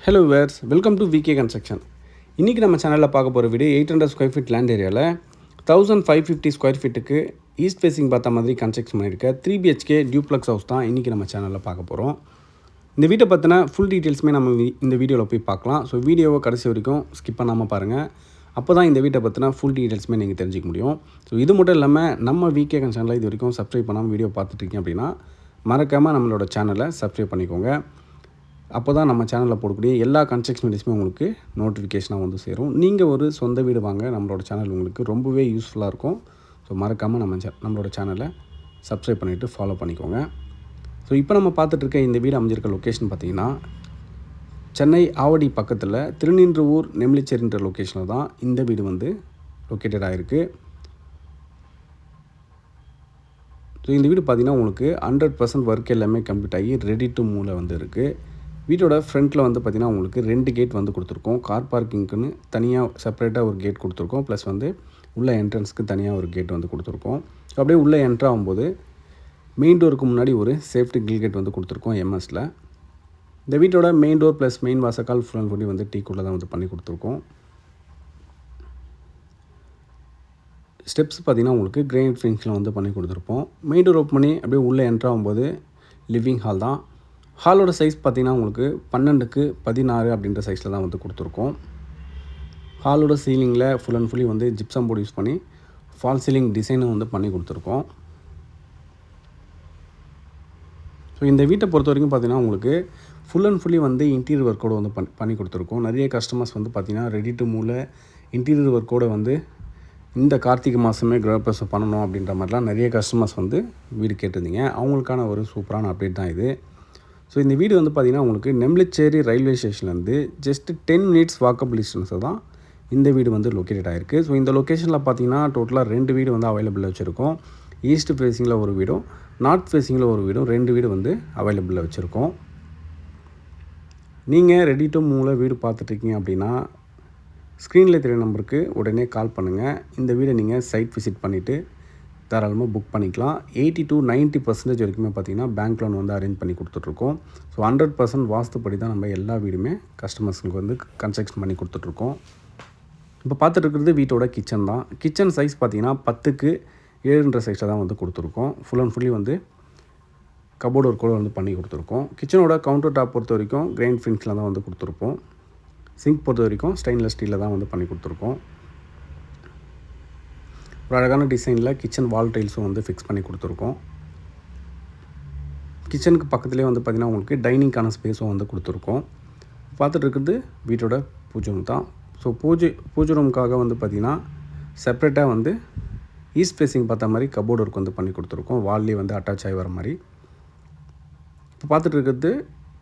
Hello viewers, welcome to VK construction. இன்றைக்கி நம்ம சேனலில் பார்க்க போகிற வீடு 800 ஸ்கொயர் ஃபீட் லேண்ட் ஏரியாவில் 1550 ஸ்கொயர் ஃபீட்டுக்கு ஈஸ்ட் ஃபேஸிங் பார்த்த மாதிரி கன்ஸ்ட்ரக்ஷன் பண்ணியிருக்க 3 BHK டியூப்ளக்ஸ் ஹவுஸ் தான் இன்றைக்கி நம்ம சேனலில் பார்க்க போகிறோம். இந்த வீட்டை பற்றின ஃபுல் டீட்டெயில்ஸுமே நம்ம இந்த வீடியோவில் போய் பார்க்கலாம். ஸோ வீடியோவை கடைசி வரைக்கும் ஸ்கிப் பண்ணாமல் பாருங்கள். அப்போ தான் இந்த வீட்டை பற்றின ஃபுல் டீட்டெயில்ஸுமே நீங்கள் தெரிஞ்சிக்க முடியும். ஸோ இது மட்டும் இல்லாமல் நம்ம விகே கன்ஸ்ட்ரக்ஷனில் இது வரைக்கும் சப்ஸ்கிரைப் பண்ணாமல் வீடியோ பார்த்துட்ருக்கீங்க அப்படின்னா மறக்காமல் நம்மளோட சேனலை சப்ஸ்கிரைப் பண்ணிக்கோங்க. அப்போ தான் நம்ம சேனலில் போடக்கூடிய எல்லா கன்ஸ்ட்ரக்ஷன் வீடியோஸுமே உங்களுக்கு நோட்டிஃபிகேஷனாக வந்து சேரும். நீங்கள் ஒரு சொந்த வீடு வாங்க நம்மளோட சேனல் உங்களுக்கு ரொம்பவே யூஸ்ஃபுல்லாக இருக்கும். ஸோ மறக்காமல் நம்மளோட சேனலை சப்ஸ்கிரைப் பண்ணிவிட்டு ஃபாலோ பண்ணிக்கோங்க. ஸோ இப்போ நம்ம பார்த்துட்ருக்க இந்த வீடு அமைஞ்சிருக்க லொக்கேஷன் பார்த்திங்கன்னா சென்னை ஆவடி பக்கத்தில் திருநின்றவூர் நெம்லிச்சேரின்ற லொக்கேஷனில் தான் இந்த வீடு வந்து லொக்கேட்டட் ஆகிருக்கு. ஸோ இந்த வீடு பார்த்திங்கன்னா உங்களுக்கு 100% ஒர்க் எல்லாமே கம்ப்ளீட் ஆகி ரெடி டு மூவில் வந்து இருக்குது. வீட்டோட ஃப்ரண்ட்டில் வந்து பார்த்திங்கன்னா உங்களுக்கு 2 கேட் வந்து கொடுத்துருக்கோம். கார் பார்க்கிங்க்குன்னு தனியாக செப்பரேட்டாக ஒரு கேட் கொடுத்துருக்கோம். ப்ளஸ் வந்து உள்ள என்ட்ரன்ஸ்க்கு தனியாக ஒரு கேட் வந்து கொடுத்துருக்கோம். ஸோ அப்படியே உள்ளே என்ட்ரு ஆகும்போது மெயின் டோருக்கு முன்னாடி ஒரு சேஃப்டி கில் கேட் வந்து கொடுத்துருக்கோம் எம்எஸில். இந்த வீட்டோட மெயின் டோர் ப்ளஸ் மெயின் வாசக்கால் ஃபுல் அண்ட் ஃபுல்லி வந்து டீக்குள்ளே தான் வந்து பண்ணி கொடுத்துருக்கோம். ஸ்டெப்ஸ் பார்த்திங்கன்னா உங்களுக்கு கிரானைட் ஃபினிஷில் வந்து பண்ணி கொடுத்துருப்போம். மெயின் டோர் ஓப்பன் பண்ணி அப்படியே உள்ளே என்ட்ரு ஆகும்போது லிவிங் ஹால் தான். ஹாலோட சைஸ் பார்த்திங்கன்னா உங்களுக்கு 12x16 அப்படின்ற சைஸில் தான் வந்து கொடுத்துருக்கோம். ஹாலோட சீலிங்கில் ஃபுல் அண்ட் ஃபுல்லி வந்து ஜிப்சம் போர்டு யூஸ் பண்ணி ஃபால் சீலிங் டிசைனும் வந்து பண்ணி கொடுத்துருக்கோம். ஸோ இந்த வீட்டை பொறுத்த வரைக்கும் பார்த்திங்கன்னா உங்களுக்கு ஃபுல் அண்ட் ஃபுல்லி வந்து இன்டீரியர் ஒர்க்கோடு வந்து பண்ணி கொடுத்துருக்கோம். நிறைய கஸ்டமர்ஸ் வந்து பார்த்திங்கன்னா ரெடி டு மூவில் இன்டீரியர் ஒர்க்கோடு வந்து இந்த கார்த்திகை மாதமே கிரகப்பிரவேசம் பண்ணணும் அப்படின்ற மாதிரிலாம் நிறைய கஸ்டமர்ஸ் வந்து வீடு கேட்டிருந்தீங்க. அவங்களுக்கான ஒரு சூப்பரான அப்டேட் தான் இது. ஸோ இந்த வீடு வந்து பார்த்திங்கன்னா உங்களுக்கு நெம்லிச்சேரி ரயில்வே ஸ்டேஷன்லேருந்து ஜஸ்ட் 10 மினிட்ஸ் வாக்கபிள் டிஸ்டன்ஸில் தான் இந்த வீடு வந்து லொக்கேட்டட் ஆகிருக்கு. ஸோ இந்த லொக்கேஷனில் பார்த்திங்கன்னா டோட்டலாக 2 வீடு வந்து அவைலபிளாக வச்சுருக்கோம். ஈஸ்ட் ஃபேஸிங்கில் ஒரு வீடும் நார்த் ஃபேஸிங்கில் ஒரு வீடும் 2 வீடு வந்து அவைலபிளாக வச்சுருக்கோம். நீங்கள் ரெடி டு மூவில் வீடு பார்த்துட்ருக்கீங்க அப்படின்னா ஸ்க்ரீனில் தெரிய நம்பருக்கு உடனே கால் பண்ணுங்கள். இந்த வீடை நீங்கள் சைட் விசிட் பண்ணிவிட்டு தாராளமாக புக் பண்ணிக்கலாம். 80 to 90% வரைக்குமே பார்த்திங்கன்னா பேங்க் லோன் வந்து அரேஞ்ச் பண்ணி கொடுத்துட்ருக்கோம். ஸோ 100% வாஸ்துப்படி தான் நம்ம எல்லா வீடுமே கஸ்டமர்ஸுக்கு வந்து கன்ஸ்ட்ரக்ஷன் பண்ணி கொடுத்துட்ருக்கோம். இப்போ பார்த்துட்டு வீட்டோட கிச்சன் தான். கிச்சன் சைஸ் பார்த்திங்கன்னா 10x7 சைஸில் தான் வந்து கொடுத்துருக்கோம். ஃபுல் அண்ட் ஃபுல்லி வந்து கபோர்டு ஒர்க் கூட வந்து பண்ணி கொடுத்துருக்கோம். கிச்சனோட கவுண்டர் டாப் பொறுத்த வரைக்கும் கிரைண்ட் ஃபினிஷில் தான் வந்து கொடுத்துருப்போம். சிங்க் பொறுத்த வரைக்கும் ஸ்டெயின்லெஸ் ஸ்டீலில் தான் வந்து பண்ணி கொடுத்துருக்கோம். ஒரு அழகான டிசைனில் கிச்சன் வால் டைல்ஸும் வந்து ஃபிக்ஸ் பண்ணி கொடுத்துருக்கோம். கிச்சனுக்கு பக்கத்துலேயே வந்து பார்த்திங்கன்னா உங்களுக்கு டைனிங்கான ஸ்பேஸும் வந்து கொடுத்துருக்கோம். பார்த்துட்டு இருக்கிறது வீட்டோட பூஜை ரூம் தான். ஸோ பூஜை ரூமுக்காக வந்து பார்த்திங்கன்னா செப்ரேட்டாக வந்து ஈஸ்ட் ஃபேஸிங் பார்த்த மாதிரி கபோர்டு ஒர்க் வந்து பண்ணி கொடுத்துருக்கோம். வால்லேயே வந்து அட்டாச் ஆகி வர மாதிரி. இப்போ பார்த்துட்டு இருக்கிறது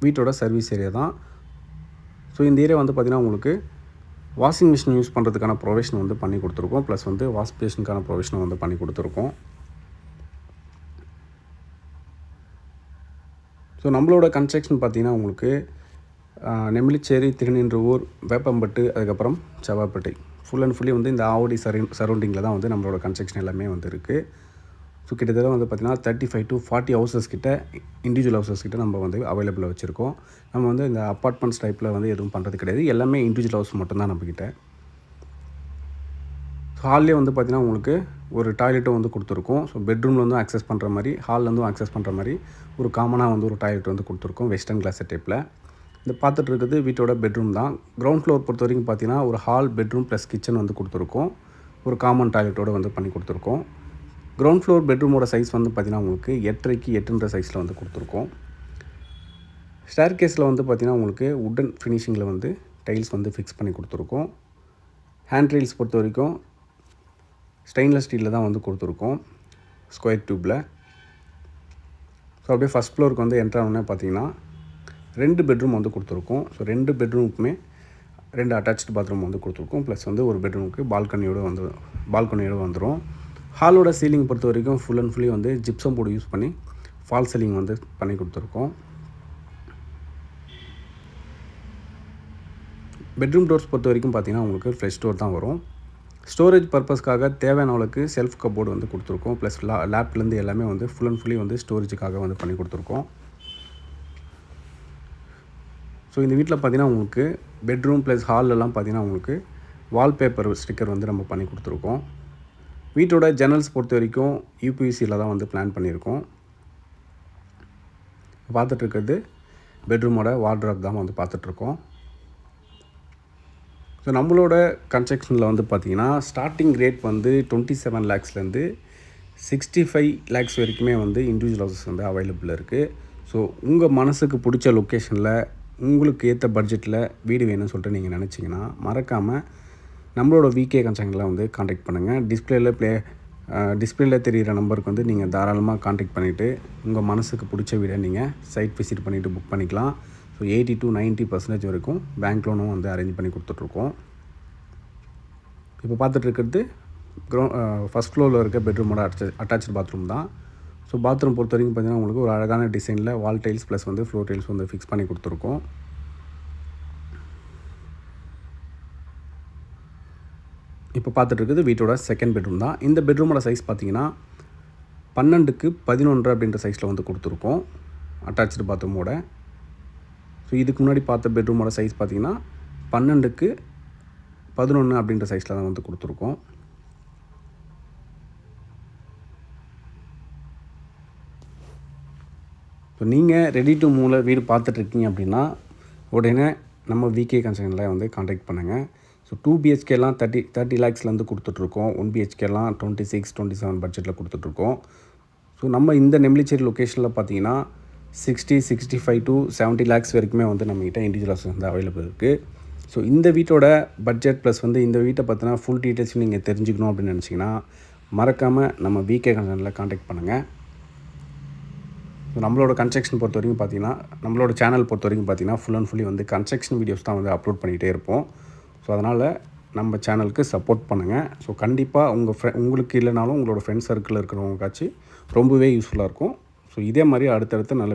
வீட்டோட சர்வீஸ் ஏரியா தான். ஸோ இந்த ஏரியா வந்து பார்த்திங்கன்னா உங்களுக்கு வாஷிங் மிஷின் யூஸ் பண்ணுறதுக்கான ப்ரொவிஷன் வந்து பண்ணி கொடுத்துருக்கோம். ப்ளஸ் வந்து வாஷ் பேஷனுக்கான ப்ரொவிஷனும் வந்து பண்ணி கொடுத்துருக்கோம். ஸோ நம்மளோட கன்ஸ்ட்ரக்ஷன் பார்த்திங்கன்னா உங்களுக்கு நெம்லிச்சேரி, திருநின்றவூர், வேப்பம்பட்டு, அதுக்கப்புறம் செவ்வாப்பேட்டை ஃபுல் அண்ட் ஃபுல்லி வந்து இந்த ஆவடி சரௌண்டிங்கில் தான் வந்து நம்மளோட கன்ஸ்ட்ரக்ஷன் எல்லாமே வந்து இருக்குது. ஸோ கிட்டத்தட்ட வந்து பார்த்திங்கன்னா 35 to 40 ஹவுசஸ் கிட்ட இண்டிவிஜுவல் ஹவுசஸ் கிட்ட நம்ம வந்து அவைலபிளாக வச்சுருக்கோம். நம்ம வந்து இந்த அப்பார்ட்மெண்ட்ஸ் டைப்பில் வந்து எதுவும் பண்ணுறது கிடையாது. எல்லாமே இண்டிவிஜுவல் ஹவுஸ் மட்டும்தான் நம்மக்கிட்ட. ஹால்லேயே வந்து பார்த்திங்கன்னா உங்களுக்கு ஒரு டாய்லெட்டும் வந்து கொடுத்துருக்கோம். ஸோ பெட்ரூமில் வந்து ஆக்சஸ் பண்ணுற மாதிரி, ஹால்லேருந்தும் ஆக்சஸ் பண்ணுற மாதிரி ஒரு காமனாக வந்து ஒரு டாய்லெட் வந்து கொடுத்துருக்கோம் வெஸ்டர்ன் கிளாஸ் செட்டப்பில். இந்த பார்த்துட்டு இருக்கிறது வீட்டோட பெட்ரூம் தான். கிரவுண்ட் ஃப்ளோர் பொறுத்த வரைக்கும் பார்த்திங்கன்னா ஒரு ஹால், பெட்ரூம் ப்ளஸ் கிச்சன் வந்து கொடுத்துருக்கோம். ஒரு காமன் டாய்லெட்டோடு வந்து பண்ணி கொடுத்துருக்கோம். கிரவுண்ட் ஃப்ளோர் பெட்ரூமோட சைஸ் வந்து பார்த்திங்கன்னா உங்களுக்கு 8x8 சைஸில் வந்து கொடுத்துருக்கோம். ஸ்டேர் கேஸில் வந்து பார்த்திங்கன்னா உங்களுக்கு உட்டன் ஃபினிஷிங்கில் வந்து டைல்ஸ் வந்து ஃபிக்ஸ் பண்ணி கொடுத்துருக்கோம். ஹேண்ட் ரெயில்ஸ் பொறுத்த வரைக்கும் ஸ்டெயின்லெஸ் ஸ்டீலில் தான் வந்து கொடுத்துருக்கோம், ஸ்கொயர் டியூப்பில். ஸோ அப்படியே ஃபஸ்ட் ஃப்ளோருக்கு வந்து என்ட்ரு ஆனோடனே பார்த்திங்கன்னா 2 பெட்ரூம் வந்து கொடுத்துருக்கோம். ஸோ 2 பெட்ரூமுக்குமே 2 அட்டாச்டு பாத்ரூம் வந்து கொடுத்துருக்கோம். ப்ளஸ் வந்து ஒரு பெட்ரூமுக்கு பால்கனியோடு வந்துடும். ஹாலோட சீலிங் பொறுத்த வரைக்கும் ஃபுல் அண்ட் ஃபுல்லி வந்து ஜிப்சம் போர்டு யூஸ் பண்ணி ஃபால் சீலிங் வந்து பண்ணி கொடுத்துருக்கோம். பெட்ரூம் டோர்ஸ் பொறுத்த வரைக்கும் பார்த்திங்கன்னா உங்களுக்கு ஃப்ரெஷ் டோர் தான் வரும். ஸ்டோரேஜ் பர்பஸ்க்காக தேவையான அளவுக்கு செல்ஃப் கபோர்டு வந்து கொடுத்துருக்கோம். ப்ளஸ் லேப்லேருந்து எல்லாமே வந்து ஃபுல் அண்ட் ஃபுல்லி வந்து ஸ்டோரேஜுக்காக வந்து பண்ணி கொடுத்துருக்கோம். ஸோ இந்த வீட்டில் பார்த்தீங்கன்னா உங்களுக்கு பெட்ரூம் ப்ளஸ் ஹால்லலாம் பார்த்தீங்கன்னா உங்களுக்கு வால்பேப்பர் ஸ்டிக்கர் வந்து நம்ம பண்ணி கொடுத்துருக்கோம். வீட்டோட ஜன்னல்ஸ் பொறுத்த வரைக்கும் யூபிவிசியில் தான் வந்து பிளான் பண்ணியிருக்கோம். பார்த்துட்ருக்கிறது பெட்ரூமோட வார்ட்ரோப் தான் வந்து பார்த்துட்ருக்கோம். ஸோ நம்மளோட கன்ஸ்ட்ரக்ஷனில் வந்து பார்த்திங்கன்னா ஸ்டார்டிங் ரேட் வந்து 27 lakhsலேருந்து 65 lakhs வரைக்குமே வந்து இண்டிவிஜுவல் ஹவுசஸ் வந்து அவைலபிள் இருக்குது. ஸோ உங்கள் மனசுக்கு பிடிச்ச லொக்கேஷனில் உங்களுக்கு ஏற்ற பட்ஜெட்டில் வீடு வேணும்னு சொல்லிட்டு நீங்கள் நினச்சிங்கன்னா மறக்காமல் நம்மளோட விகே கன்ஸ்ட்ரக்ஷனில் வந்து காண்டாக்ட் பண்ணுங்கள். டிஸ்பிளேல தெரிகிற நம்பருக்கு வந்து நீங்கள் தாராளமாக காண்டாக்ட் பண்ணிவிட்டு உங்கள் மனசுக்கு பிடிச்ச வீடை நீங்கள் சைட் விசிட் பண்ணிவிட்டு புக் பண்ணிக்கலாம். ஸோ 80 to 90% வரைக்கும் பேங்க் லோனும் வந்து அரேஞ்ச் பண்ணி கொடுத்துட்ருக்கோம். இப்போ பார்த்துட்ருக்கிறது ஃபஸ்ட் ஃப்ளோரில் இருக்க பெட்ரூமோட அட்டாச்சு பாத்ரூம் தான். ஸோ பாத்ரூம் பொறுத்த வரைக்கும் பார்த்திங்கன்னா உங்களுக்கு ஒரு அழகான டிசைனில் வால் டைல்ஸ் ப்ளஸ் வந்து ஃப்ளோர் டைல்ஸ் வந்து ஃபிக்ஸ் பண்ணி கொடுத்துருக்கோம். இப்போ பார்த்துட்ருக்குது வீட்டோட செகண்ட் பெட்ரூம் தான். இந்த பெட்ரூமோட சைஸ் பார்த்திங்கன்னா 12x11 அப்படின்ற சைஸில் வந்து கொடுத்துருக்கோம் அட்டாச்சு பாத்ரூமோட. ஸோ இதுக்கு முன்னாடி பார்த்த பெட்ரூமோட சைஸ் பார்த்திங்கன்னா 12x11 அப்படின்ற சைஸில் தான் வந்து கொடுத்துருக்கோம். ஸோ நீங்கள் ரெடி டு மூவில் வீடு பார்த்துட்ருக்கீங்க அப்படின்னா உடனே நம்ம விகே கன்ஸ்ட்ரக்ஷனில் வந்து காண்டாக்ட் பண்ணுங்கள். ஸோ 2 BHKலாம் 30 lakhsலேருந்து கொடுத்துட்ருக்கோம். 1 BHKலாம் 26-27 பட்ஜெட்டில் கொடுத்துட்ருக்கோம். ஸோ நம்ம இந்த நெம்லிச்சேரி லொக்கேஷனில் பார்த்தீங்கன்னா 65 to 70 lakhs வரைக்குமே வந்து நம்மகிட்ட இண்டிவிஜுவல் ஹவுசஸ் வந்து அவைலபிள் இருக்குது. ஸோ இந்த வீட்டோட பட்ஜெட் ப்ளஸ் வந்து இந்த வீட்டை பார்த்தினா ஃபுல் டீட்டெயில்ஸ் நீங்கள் தெரிஞ்சுக்கணும் அப்படின்னு நினச்சிங்கன்னா மறக்காமல் நம்ம விகே கன்ஸ்ட்ரக்ஷனில் காண்டாக்ட் பண்ணுங்கள். ஸோ நம்மளோட கன்ஸ்ட்ரக்ஷன் பொறுத்த வரைக்கும் பார்த்திங்கன்னா நம்மளோட சேனல் பொறுத்த வரைக்கும் பார்த்திங்கன்னா ஃபுல் அண்ட் ஃபுல்லி வந்து கன்ஸ்ட்ரக்ஷன் வீடியோஸ் தான் வந்து அப்லோட் பண்ணிகிட்டே இருப்போம். ஸோ அதனால் நம்ம சேனலுக்கு சப்போர்ட் பண்ணுங்கள். ஸோ கண்டிப்பாக உங்களுக்கு இல்லைனாலும் உங்களோட ஃப்ரெண்ட்ஸ் சர்க்கிளில் இருக்கிறவங்களுக்காச்சும் ரொம்பவே யூஸ்ஃபுல்லாக இருக்கும். ஸோ இதே மாதிரி அடுத்தடுத்து நல்ல